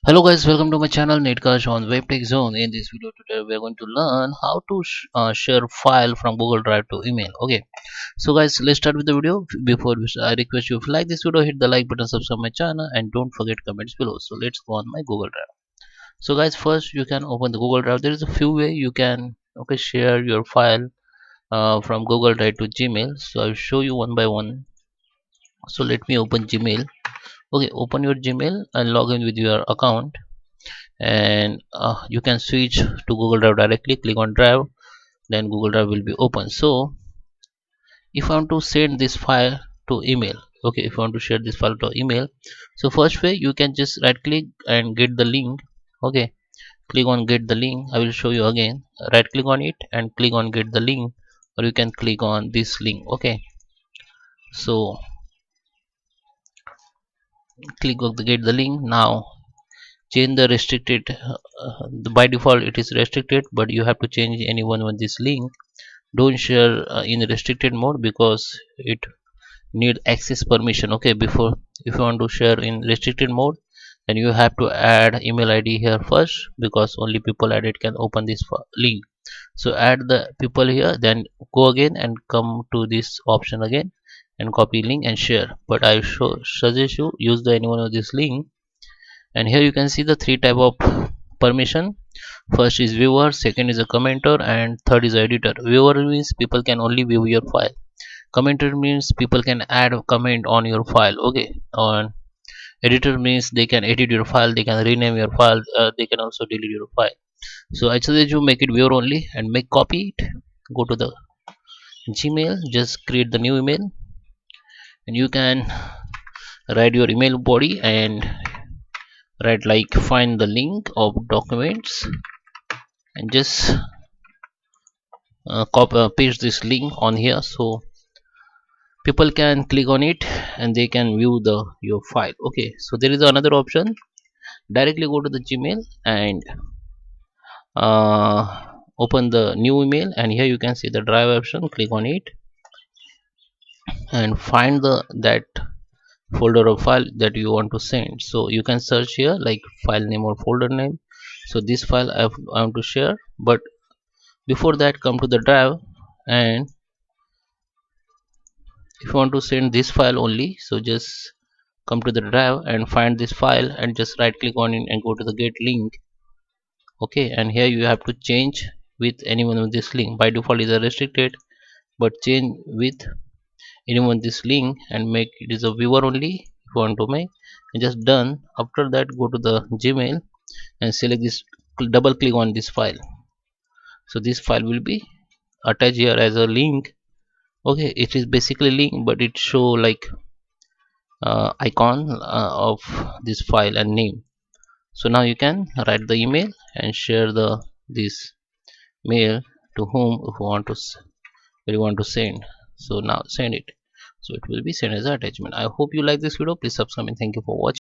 Hello guys, welcome to my channel Netcash on Web Tech Zone. In this video today we are going to learn how to share file from Google Drive to email. Okay, so guys, let's start with the video. Before we start, I request you, if you like this video, hit the like button, subscribe my channel, and don't forget comments below. So let's go on my Google Drive. So guys, first you can open the Google Drive. There is a few way you can share your file from Google Drive to Gmail. So I'll show you one by one. So let me open Gmail. Okay, open your Gmail and log in with your account, and you can switch to Google Drive directly. Click on Drive, then Google Drive will be open. So if I want to send this file to email, okay, if I want to share this file to email, so first way you can just right click and get the link. Okay, click on get the link. I will show you again. Right click on it and click on get the link, or you can click on this link. Okay, so click on the get the link. Now change the restricted, by default it is restricted, but you have to change anyone with this link. Don't share in restricted mode because it need access permission. Okay, before, if you want to share in restricted mode, then you have to add email ID here first, because only people added can open this link. So add the people here, then go again and come to this option again and copy link and share. But I suggest you use the anyone of this link. And here you can see the three type of permission. First is viewer, second is a commenter, and third is editor. Viewer means people can only view your file. Commenter means people can add a comment on your file. Okay, on editor means they can edit your file, they can rename your file, they can also delete your file. So I suggest you make it viewer only and make copy it. Go to the Gmail, just create the new email, and you can write your email body and write like find the link of documents, and just paste this link on here, so people can click on it and they can view the your file. Okay, so there is another option. Directly go to the Gmail and open the new email, and here you can see the drive option. Click on it and find the that folder of file that you want to send. So you can search here like file name or folder name. So this file I want to share, but before that come to the drive, and if you want to send this file only, so just come to the drive and find this file and just right click on it and go to the get link. Okay, and here you have to change with anyone with this link. By default is a restricted, but change with anyone this link and make it is a viewer only if you want to make, and just done. After that go to the Gmail and select this, double click on this file. So this file will be attached here as a link. Okay, it is basically link, but it show like icon of this file and name. So now you can write the email and share the this mail to whom you want to send. So now send it, so it will be sent as an attachment. I hope you like this video. Please subscribe and thank you for watching.